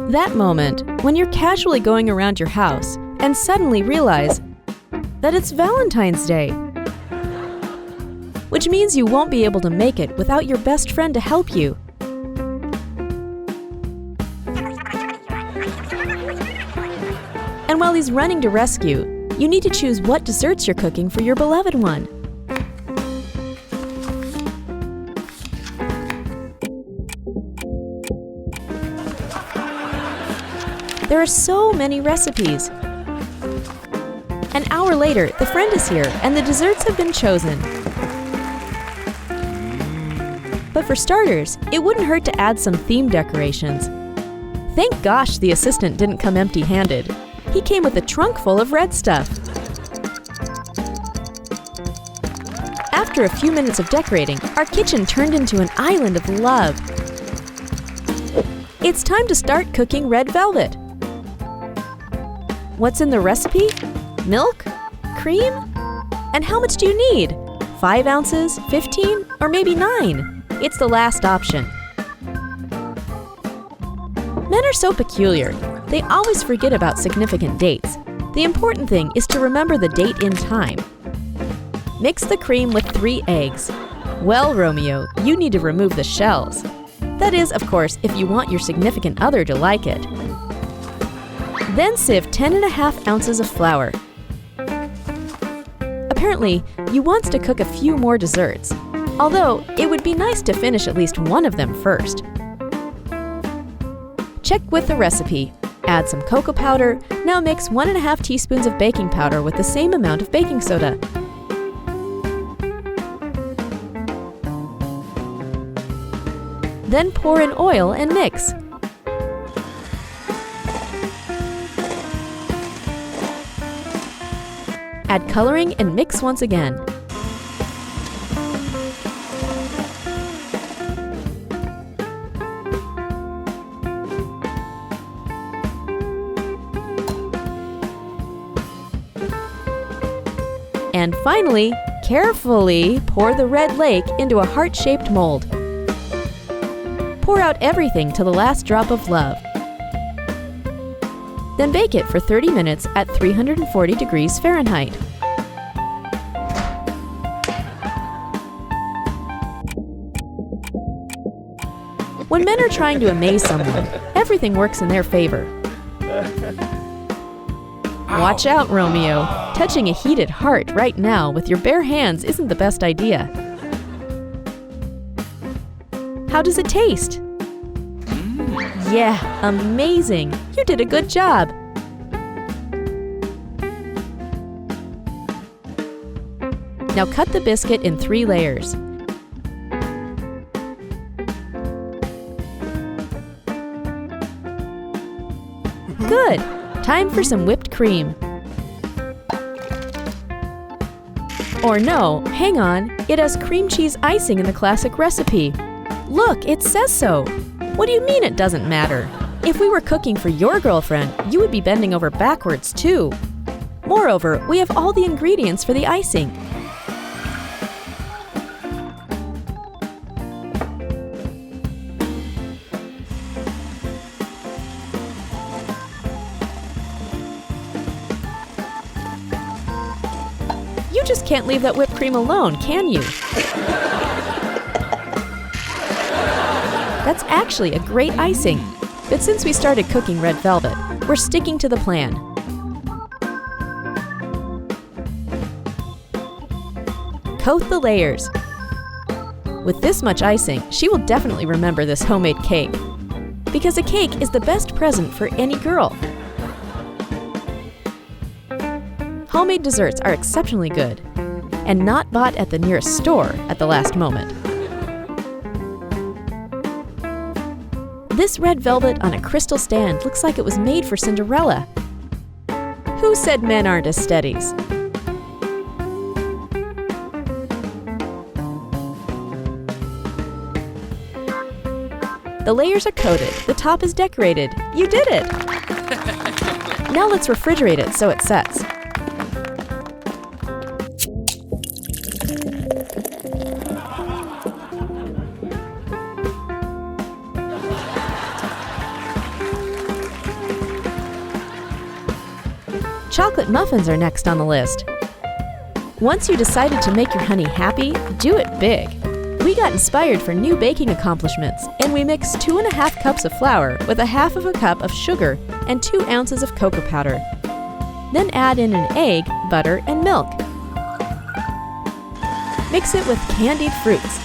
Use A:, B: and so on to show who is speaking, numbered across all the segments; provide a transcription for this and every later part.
A: That moment when you're casually going around your house and suddenly realize that it's Valentine's Day. Which means you won't be able to make it without your best friend to help you. And while he's running to rescue, you need to choose what desserts you're cooking for your beloved one. There are so many recipes. An hour later, the friend is here and the desserts have been chosen. But for starters, it wouldn't hurt to add some theme decorations. Thank gosh the assistant didn't come empty-handed. He came with a trunk full of red stuff. After a few minutes of decorating, our kitchen turned into an island of love. It's time to start cooking red velvet. What's in the recipe? Milk? Cream? And how much do you need? 5 ounces? 15? Or maybe 9? It's the last option. Men are so peculiar. They always forget about significant dates. The important thing is to remember the date in time. Mix the cream with 3 eggs. Well, Romeo, you need to remove the shells. That is, of course, if you want your significant other to like it. Then sieve 10½ ounces of flour. Apparently, you want to cook a few more desserts, although it would be nice to finish at least one of them first. Check with the recipe. Add some cocoa powder. Now mix 1½ teaspoons of baking powder with the same amount of baking soda. Then pour in oil and mix. Add coloring and mix once again. And finally, carefully pour the red lake into a heart-shaped mold. Pour out everything to the last drop of love. Then bake it for 30 minutes at 340 degrees Fahrenheit. When men are trying to amaze someone, everything works in their favor. Watch out, Romeo. Touching a heated heart right now with your bare hands isn't the best idea. How does it taste? Yeah, amazing! You did a good job! Now cut the biscuit in 3 layers. Good! Time for some whipped cream. Or no, hang on, it has cream cheese icing in the classic recipe. Look, it says so! What do you mean it doesn't matter? If we were cooking for your girlfriend, you would be bending over backwards too. Moreover, we have all the ingredients for the icing. You just can't leave that whipped cream alone, can you? That's actually a great icing. But since we started cooking red velvet, we're sticking to the plan. Coat the layers. With this much icing, she will definitely remember this homemade cake. Because a cake is the best present for any girl. Homemade desserts are exceptionally good, and not bought at the nearest store at the last moment. This red velvet on a crystal stand looks like it was made for Cinderella. Who said men aren't aesthetes? The layers are coated, the top is decorated. You did it! Now let's refrigerate it so it sets. Chocolate muffins are next on the list. Once you decided to make your honey happy, do it big. We got inspired for new baking accomplishments, and we mixed 2½ cups of flour with 1/2 cup of sugar and 2 ounces of cocoa powder. Then add in an egg, butter, and milk. Mix it with candied fruits.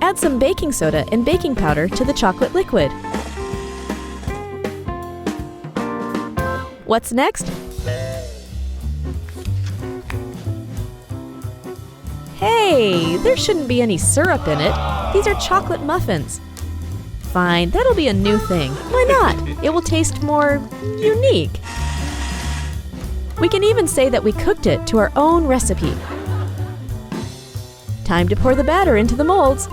A: Add some baking soda and baking powder to the chocolate liquid. What's next? Hey, there shouldn't be any syrup in it. These are chocolate muffins. Fine, that'll be a new thing. Why not? It will taste more unique. We can even say that we cooked it to our own recipe. Time to pour the batter into the molds.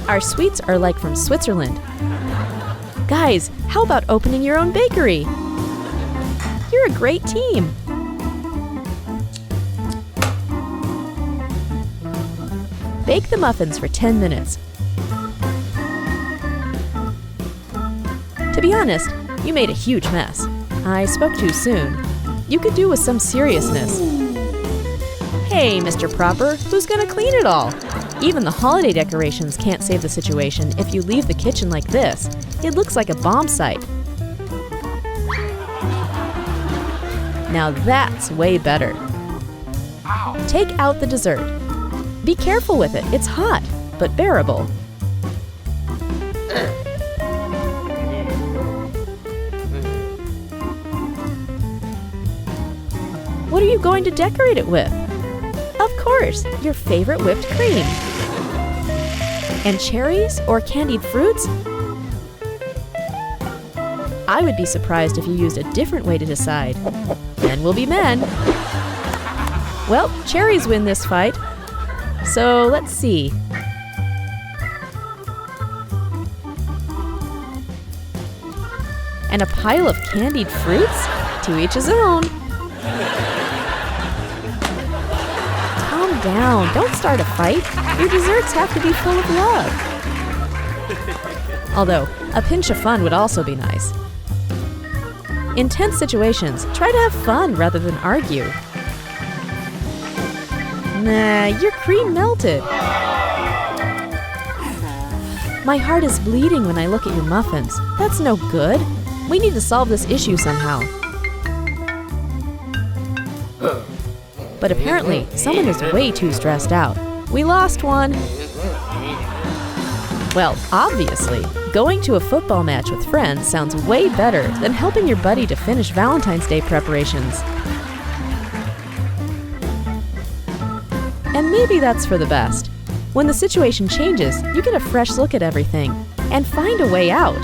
A: Our sweets are like from Switzerland. Guys, how about opening your own bakery? You're a great team. Bake the muffins for 10 minutes. To be honest, you made a huge mess. I spoke too soon. You could do with some seriousness. Hey, Mr. Proper, who's gonna clean it all? Even the holiday decorations can't save the situation if you leave the kitchen like this. It looks like a bomb site. Now that's way better. Take out the dessert. Be careful with it, it's hot, but bearable. What are you going to decorate it with? Of course, your favorite whipped cream. And cherries or candied fruits? I would be surprised if you used a different way to decide. Men will be men. Well, cherries win this fight. So let's see. And a pile of candied fruits? To each his own. Calm down, don't start a fight. Your desserts have to be full of love. Although, a pinch of fun would also be nice. In tense situations, try to have fun rather than argue. Nah, your cream melted. My heart is bleeding when I look at your muffins. That's no good. We need to solve this issue somehow. But apparently, someone is way too stressed out. We lost one. Well, obviously, going to a football match with friends sounds way better than helping your buddy to finish Valentine's Day preparations. And maybe that's for the best. When the situation changes, you get a fresh look at everything and find a way out.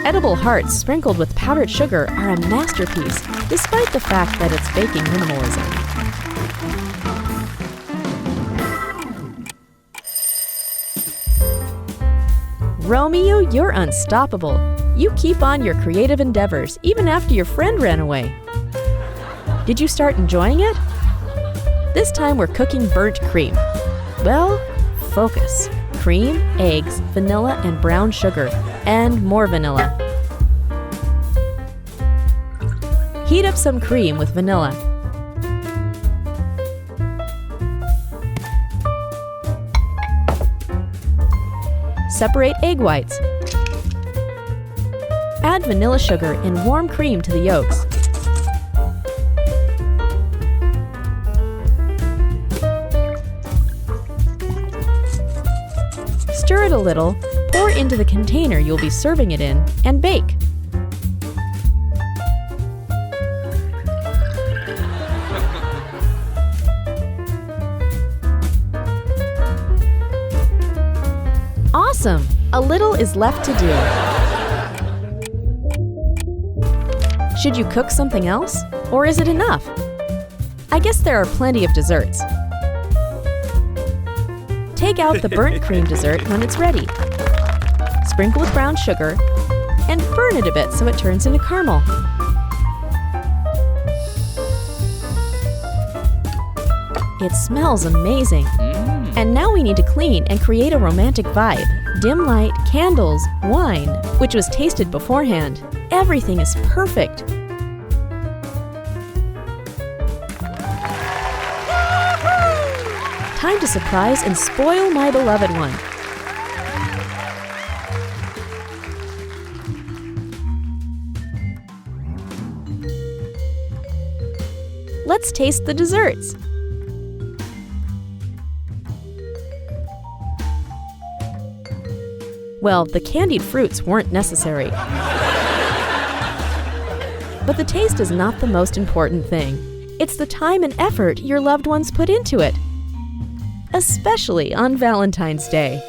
A: Edible hearts sprinkled with powdered sugar are a masterpiece, despite the fact that it's baking minimalism. Romeo, you're unstoppable. You keep on your creative endeavors even after your friend ran away. Did you start enjoying it? This time we're cooking burnt cream. Well, focus. Cream, eggs, vanilla, and brown sugar, and more vanilla. Heat up some cream with vanilla. Separate egg whites. Add vanilla sugar and warm cream to the yolks. Stir it a little, pour into the container you'll be serving it in, and bake. Awesome! A little is left to do. Should you cook something else? Or is it enough? I guess there are plenty of desserts. Take out the burnt cream dessert when it's ready. Sprinkle with brown sugar and burn it a bit so it turns into caramel. It smells amazing. And now we need to clean and create a romantic vibe. Dim light, candles, wine, which was tasted beforehand. Everything is perfect. Time to surprise and spoil my beloved one. Let's taste the desserts. Well, the candied fruits weren't necessary. But the taste is not the most important thing. It's the time and effort your loved ones put into it, especially on Valentine's Day.